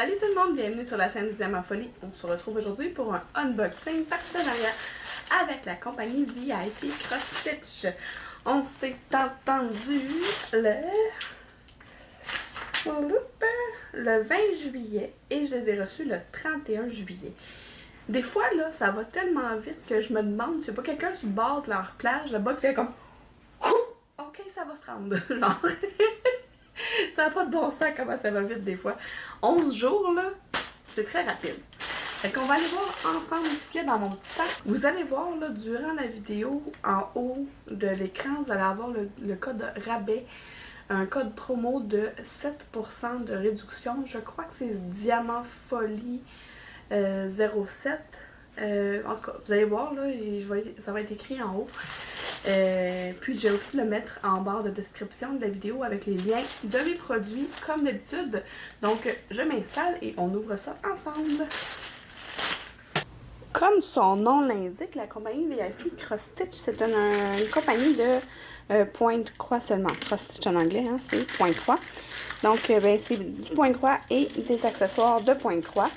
Salut tout le monde, bienvenue sur la chaîne Diamant Folie. On se retrouve aujourd'hui pour un unboxing partenariat avec la compagnie VIP Cross Stitch. On s'est entendu le 20 juillet et je les ai reçus le 31 juillet. Des fois, là, ça va tellement vite que je me demande si pas quelqu'un sur le bord de leur plage là-bas qui fait comme OK, ça va se rendre. Genre. Ça n'a pas de bon sens comment ça va vite des fois. 11 jours, là, c'est très rapide. Fait qu'on va aller voir ensemble ce qu'il y a dans mon petit sac. Vous allez voir, là, durant la vidéo, en haut de l'écran, vous allez avoir le code rabais. Un code promo de 7% de réduction. Je crois que c'est Diamant Folie 07. En tout cas, vous allez voir, là, ça va être écrit en haut. Puis je vais aussi le mettre en barre de description de la vidéo avec les liens de mes produits comme d'habitude. Donc je m'installe et on ouvre ça ensemble. Comme son nom l'indique, la compagnie VIP Cross Stitch, c'est une compagnie de pointe croix seulement. Cross Stitch en anglais, hein, c'est pointe croix. Donc ben, c'est du pointe croix et des accessoires de pointe croix.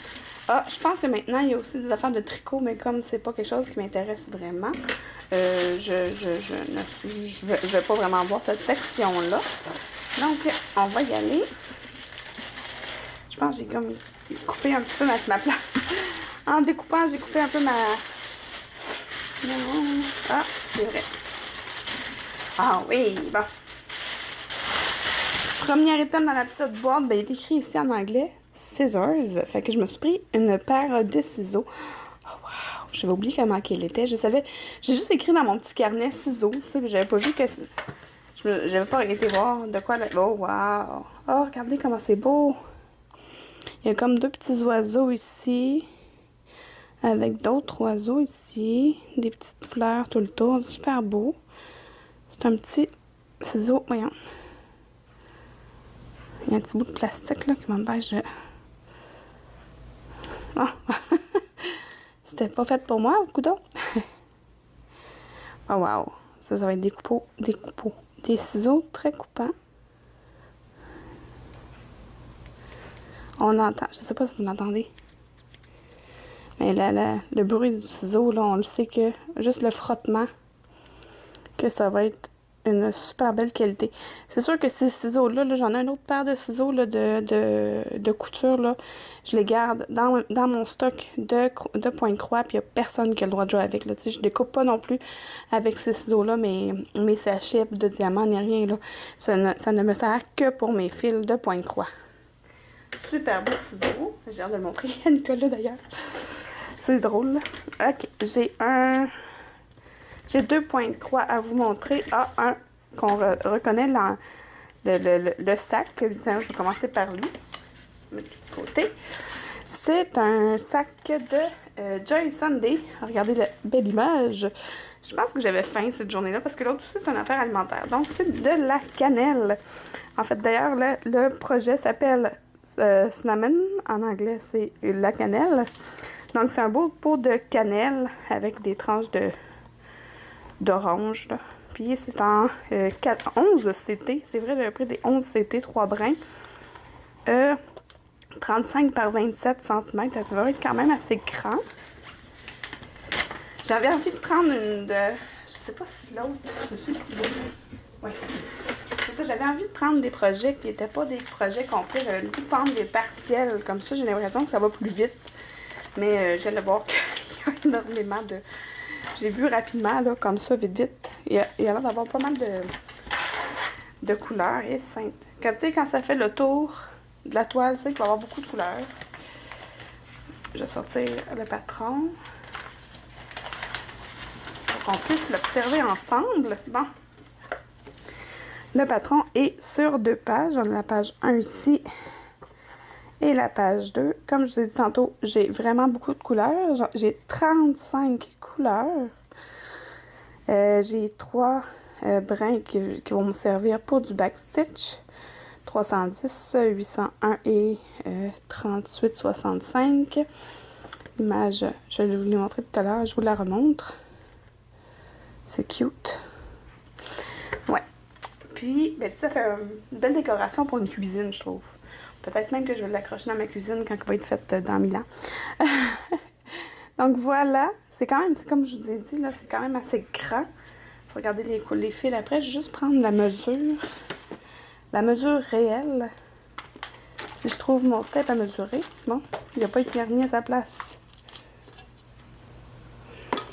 Ah, je pense que maintenant, il y a aussi des affaires de tricot, mais comme c'est pas quelque chose qui m'intéresse vraiment, je vais pas vraiment voir cette section-là. Donc, on va y aller. Je pense que j'ai comme coupé un petit peu ma place. En découpant, j'ai coupé un peu ma... Ah, c'est vrai. Ah oui, bon. Premier item dans la petite boîte, ben, il est écrit ici en anglais. Scissors. Fait que je me suis pris une paire de ciseaux. Oh wow! J'avais oublié comment qu'elle était. Je savais. J'ai juste écrit dans mon petit carnet ciseaux. Tu sais, j'avais pas vu que. J'avais pas été voir de quoi. Oh wow! Oh, regardez comment c'est beau! Il y a comme deux petits oiseaux ici. Avec d'autres oiseaux ici. Des petites fleurs tout le tour. Super beau. C'est un petit ciseau. Voyons. Il y a un petit bout de plastique là qui m'empêche de... Oh. C'était pas fait pour moi, coudonc. Oh wow. Ça va être des coupeaux. Des ciseaux très coupants. On entend. Je sais pas si vous l'entendez. Mais là, le bruit du ciseau, là, on le sait que juste le frottement, que ça va être une super belle qualité. C'est sûr que ces ciseaux-là, -là, j'en ai une autre paire de ciseaux là, de couture. Là. Je les garde dans mon stock de pointe croix, puis il n'y a personne qui a le droit de jouer avec. Là. Je ne découpe pas non plus avec ces ciseaux-là mes sachets de diamants, ni rien. Là. Ça ne me sert que pour mes fils de pointe croix. Super beau ciseaux. J'ai hâte de le montrer à Nicolas d'ailleurs. C'est drôle. Là. Ok, j'ai deux pointes croix à vous montrer. Ah, un qu'on reconnaît le sac. Tiens, je vais commencer par lui. Mettre de côté. C'est un sac de Joy Sunday. Regardez la belle image. Je pense que j'avais faim cette journée-là parce que l'autre aussi, c'est une affaire alimentaire. Donc, c'est de la cannelle. En fait, d'ailleurs, le projet s'appelle Cinnamon. En anglais, c'est la cannelle. Donc, c'est un beau pot de cannelle avec des tranches d'orange. Puis, c'est en 11 CT. C'est vrai, j'avais pris des 11 CT, 3 brins. 35 par 27 cm. Ça va être quand même assez grand. J'avais envie de prendre une de... Je sais pas si l'autre... Je me suis... Oui. C'est ça, j'avais envie de prendre des projets qui n'étaient pas des projets complets. J'avais envie de prendre des partiels. Comme ça, j'ai l'impression que ça va plus vite. Mais je viens de voir qu'il y a énormément de... J'ai vu rapidement, là, comme ça, vite. Il y a l'air d'avoir pas mal de couleurs. Et simple. Quand ça fait le tour de la toile, c'est qu'il va y avoir beaucoup de couleurs. Je vais sortir le patron. Pour qu'on puisse l'observer ensemble. Bon. Le patron est sur 2 pages. On a la page 1 ici. Et la page 2, comme je vous ai dit tantôt, j'ai vraiment beaucoup de couleurs. J'ai 35 couleurs. J'ai 3 brins qui vont me servir pour du backstitch. 310, 801 et 3865. L'image, je vais vous la montrer tout à l'heure. Je vous la remontre. C'est cute. Ouais. Puis, ben, ça fait une belle décoration pour une cuisine, je trouve. Peut-être même que je vais l'accrocher dans ma cuisine quand il va être fait dans Milan. Donc voilà, c'est quand même, c'est comme je vous ai dit, là, c'est quand même assez grand. Faut regarder les fils après. Je vais juste prendre la mesure réelle. Si je trouve mon tape à mesurer. Bon, il n'a pas été remis à sa place.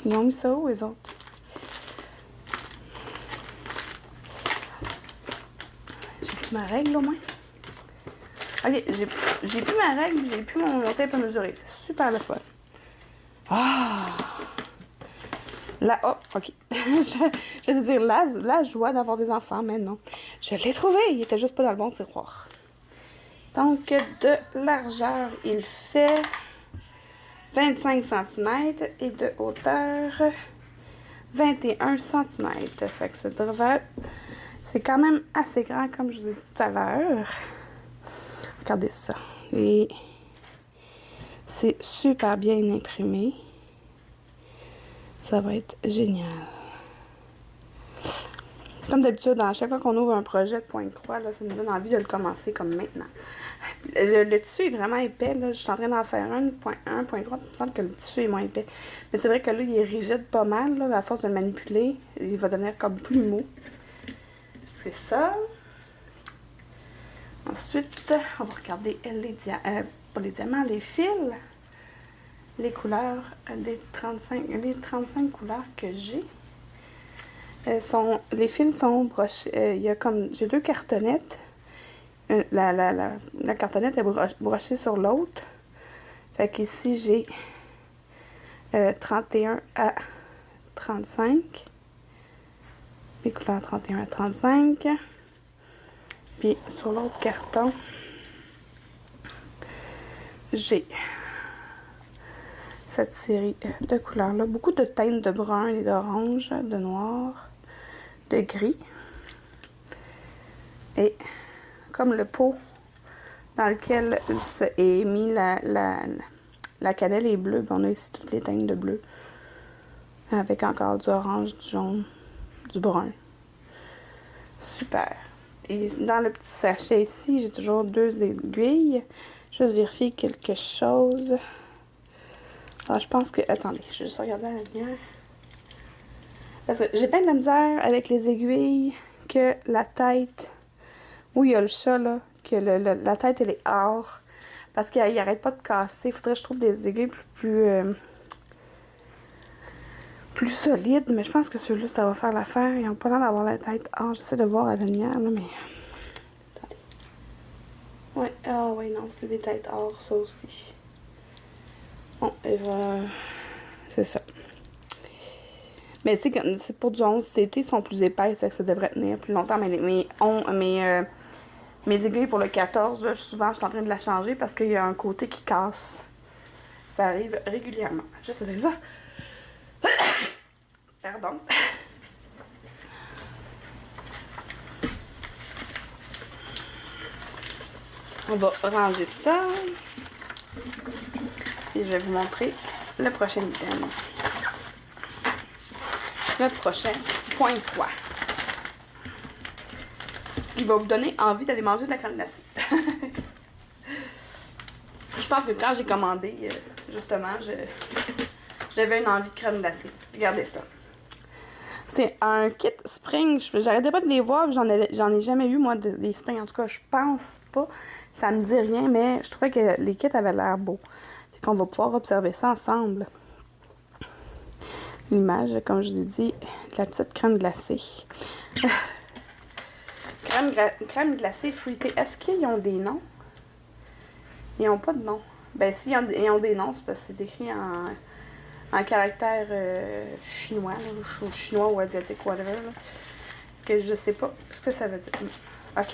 Ils ont mis ça où, les autres? J'ai plus ma règle, au moins. Ok, j'ai plus ma règle, j'ai plus mon tape à mesurer. C'est super le fun. Ah! Là, oh, ok. Je vais dire la joie d'avoir des enfants, mais non. Je l'ai trouvé, il était juste pas dans le bon tiroir. Donc, de largeur, il fait 25 cm et de hauteur 21 cm. Fait que c'est quand même assez grand, comme je vous ai dit tout à l'heure. Regardez ça. Et c'est super bien imprimé. Ça va être génial. Comme d'habitude, à chaque fois qu'on ouvre un projet de point-croix, ça nous donne envie de le commencer comme maintenant. Le tissu est vraiment épais. Là. Je suis en train d'en faire point 1, point 3. Il me semble que le tissu est moins épais. Mais c'est vrai que là, il est rigide pas mal. Là, à force de le manipuler, il va devenir comme plus mou. C'est ça. Ensuite, on va regarder pas les diamants, les fils. Les couleurs, les 35 couleurs que j'ai. Les fils sont brochés. J'ai 2 cartonnettes. La cartonnette est brochée sur l'autre. Fait qu'ici, j'ai 31 à 35. Les couleurs 31 à 35. Puis sur l'autre carton, j'ai cette série de couleurs-là. Beaucoup de teintes de brun et d'orange, de noir, de gris. Et comme le pot dans lequel est mis la cannelle est bleue, on a ici toutes les teintes de bleu. Avec encore du orange, du jaune, du brun. Super. Et dans le petit sachet ici, j'ai toujours 2 aiguilles. Je vais vérifier quelque chose. Alors, je pense que... Attendez, je vais juste regarder la lumière. Parce que j'ai pas de la misère avec les aiguilles que la tête... Où il y a le chat, là, que la tête, elle est or. Parce qu'il arrête pas de casser. Il faudrait que je trouve des aiguilles plus solides. Mais je pense que ceux-là, ça va faire l'affaire. Ils ont pas l'air d'avoir la tête or. J'essaie de voir à la lumière, là, mais... Attendez. Ouais, ouais, non, c'est des têtes or, ça aussi. Bon, et voilà. C'est ça. Mais tu sais, c'est pour du 11 CT, sont plus épaisses, ça devrait tenir plus longtemps. Mais mes aiguilles pour le 14, là, souvent, je suis en train de la changer parce qu'il y a un côté qui casse. Ça arrive régulièrement. Juste avec ça. Pardon. On va ranger ça. Et je vais vous montrer le prochain item. Le prochain point 3. Il va vous donner envie d'aller manger de la crème glacée. Je pense que quand j'ai commandé, justement, j'avais une envie de crème glacée. Regardez ça. C'est un kit spring. J'arrêtais pas de les voir. J'en ai jamais eu, moi, des springs. En tout cas, je pense pas. Ça me dit rien, mais je trouvais que les kits avaient l'air beaux. Puis qu'on va pouvoir observer ça ensemble. L'image, comme je vous ai dit, de la petite crème glacée. Crème glacée fruitée. Est-ce qu'ils ont des noms? Ils n'ont pas de nom. Ben, si, ils ont des noms, c'est parce que c'est écrit en caractère chinois, là, chinois ou asiatique, whatever, là, que je sais pas ce que ça veut dire. OK.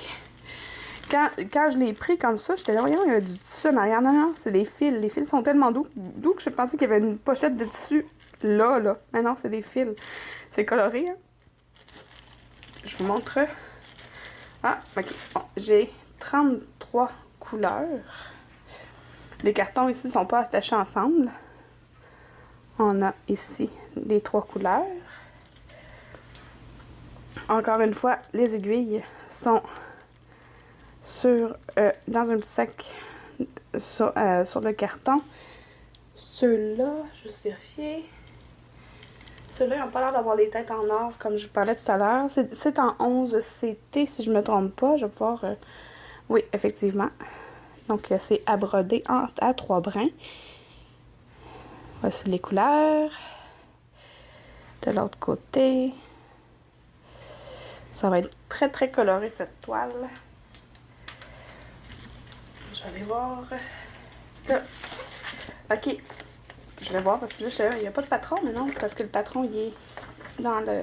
Quand je l'ai pris comme ça, j'étais là, voyons, il y a du tissu en arrière. Non, non, c'est des fils. Les fils sont tellement doux que je pensais qu'il y avait une pochette de tissu là. Mais non, c'est des fils. C'est coloré, hein. Je vous montre. Ah, OK. Bon, j'ai 33 couleurs. Les cartons ici ne sont pas attachés ensemble. On a ici les 3 couleurs. Encore une fois, les aiguilles sont dans un petit sac sur le carton. Ceux-là, je vais juste vérifier. Ceux-là, ils n'ont pas l'air d'avoir les têtes en or, comme je vous parlais tout à l'heure. C'est en 11 CT, si je ne me trompe pas. Je vais pouvoir... Oui, effectivement. Donc, c'est à broder à 3 brins. Voici les couleurs. De l'autre côté. Ça va être très, très coloré, cette toile. Je vais aller voir. Ok. Je vais voir parce que là, il n'y a pas de patron, mais non, c'est parce que le patron, il est dans le...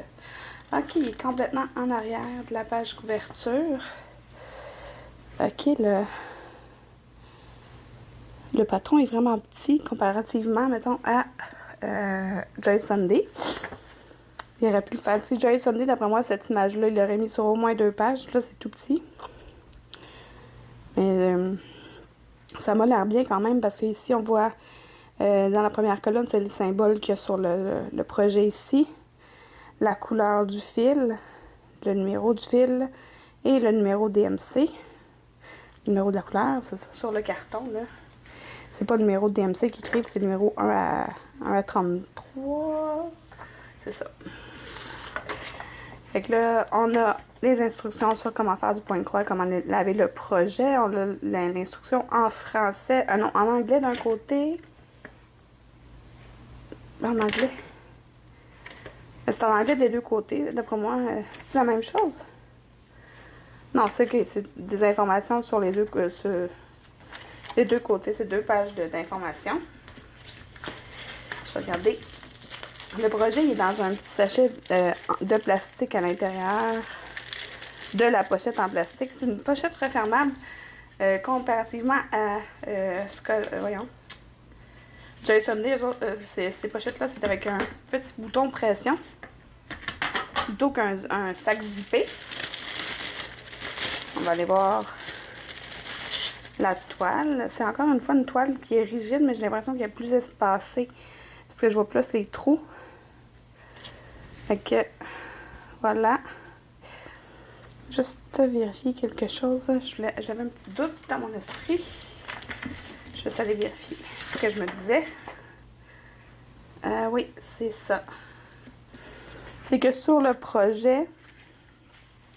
Ok, il est complètement en arrière de la page couverture. Ok, le patron est vraiment petit comparativement, mettons, à Joy Sunday. Il aurait pu le faire. Si Joy Sunday, d'après moi, cette image-là, il l'aurait mis sur au moins 2 pages. Là, c'est tout petit. Mais ça m'a l'air bien quand même parce qu'ici, on voit dans la première colonne, c'est les symboles qu'il y a sur le projet ici. La couleur du fil, le numéro du fil et le numéro DMC. Le numéro de la couleur, c'est ça, sur le carton, là. C'est pas le numéro de DMC qui écrivent, c'est le numéro 1 à 33. C'est ça. Fait que là, on a les instructions sur comment faire du point de croix, comment laver le projet. On a l'instruction en français, non, en anglais d'un côté. En anglais. C'est en anglais des deux côtés, d'après moi. C'est la même chose? Non, c'est des informations sur les deux côtés. C'est 2 pages d'informations. Je vais regarder. Le projet il est dans un petit sachet de plastique à l'intérieur de la pochette en plastique. C'est une pochette refermable comparativement à voyons. Joy Sunday, ces pochettes-là, c'est avec un petit bouton pression plutôt qu'un sac zippé. On va aller voir la toile. C'est encore une fois une toile qui est rigide, mais j'ai l'impression qu'il y a plus espacé parce que je vois plus les trous. Fait que, voilà. Juste vérifier quelque chose. J'avais un petit doute dans mon esprit. Je vais aller vérifier ce que je me disais. Oui, c'est ça. C'est que sur le projet,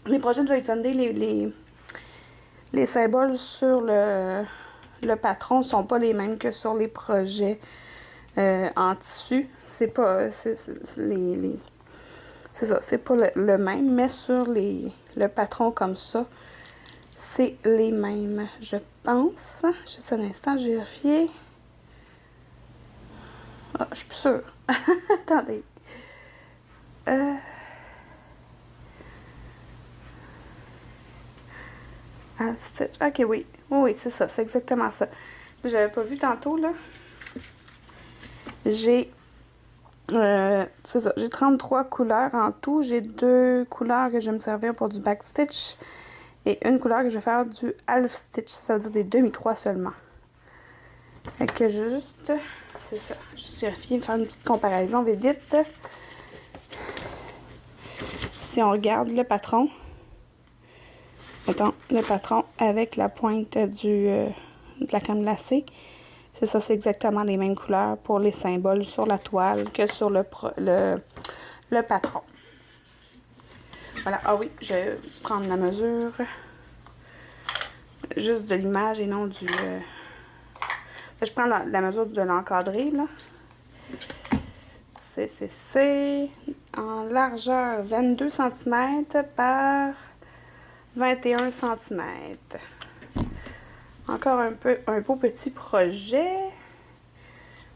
les projets de Joy Sunday, les symboles sur le patron sont pas les mêmes que sur les projets en tissu. C'est pas... C'est ça, c'est pas le même, mais sur le patron comme ça, c'est les mêmes, je pense. Juste un instant, je vais vérifier. Ah, je suis plus sûre. Attendez. Ok, oui. Oui, c'est ça, c'est exactement ça. J'avais pas vu tantôt, là. J'ai... c'est ça, j'ai 33 couleurs en tout. J'ai 2 couleurs que je vais me servir pour du backstitch et une couleur que je vais faire du half stitch, ça veut dire des demi-croix seulement. Fait que juste, c'est ça, juste vérifier, faire une petite comparaison vite. Si on regarde le patron, mettons le patron avec la pointe de la crème glacée, c'est ça, c'est exactement les mêmes couleurs pour les symboles sur la toile que sur le patron. Voilà, ah oui, je vais prendre la mesure juste de l'image et non du... je prends la mesure de l'encadré, là. C'est en largeur 22 cm par 21 cm. Encore un beau petit projet.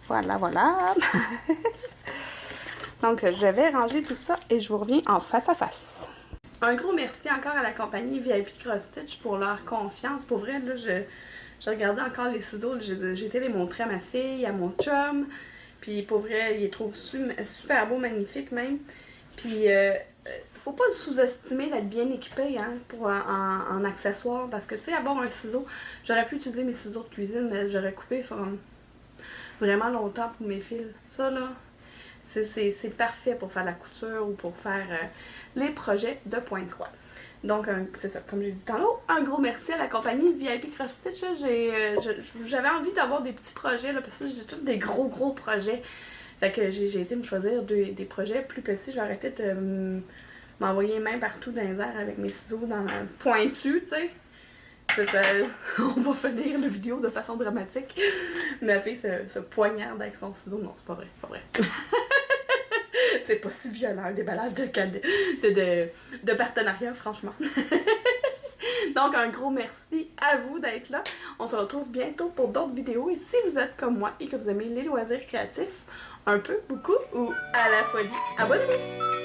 Voilà, voilà. Donc, je vais ranger tout ça et je vous reviens en face à face. Un gros merci encore à la compagnie VIP Cross Stitch pour leur confiance. Pour vrai, là, je regardais encore les ciseaux. J'ai été les montrer à ma fille, à mon chum. Puis pour vrai, ils les trouvent super beaux, magnifiques même. Puis, faut pas sous-estimer d'être bien équipé hein, en accessoires. Parce que, tu sais, avoir un ciseau, j'aurais pu utiliser mes ciseaux de cuisine, mais j'aurais coupé vraiment longtemps pour mes fils. Ça, là, c'est parfait pour faire la couture ou pour faire les projets de point de croix. Donc, c'est ça, comme j'ai dit tantôt, un gros merci à la compagnie VIP Cross Stitch. J'avais envie d'avoir des petits projets, là, parce que j'ai tous des gros projets. Fait que j'ai été me choisir des projets plus petits. J'ai arrêté de m'envoyer les mains partout dans les airs avec mes ciseaux dans la pointue, tu sais. C'est ça, on va finir la vidéo de façon dramatique. Ma fille se poignarde avec son ciseau. Non, c'est pas vrai, c'est pas vrai. C'est pas si violent, le déballage de partenariat, franchement. Donc, un gros merci à vous d'être là. On se retrouve bientôt pour d'autres vidéos. Et si vous êtes comme moi et que vous aimez les loisirs créatifs, un peu, beaucoup ou à la folie, abonnez-vous!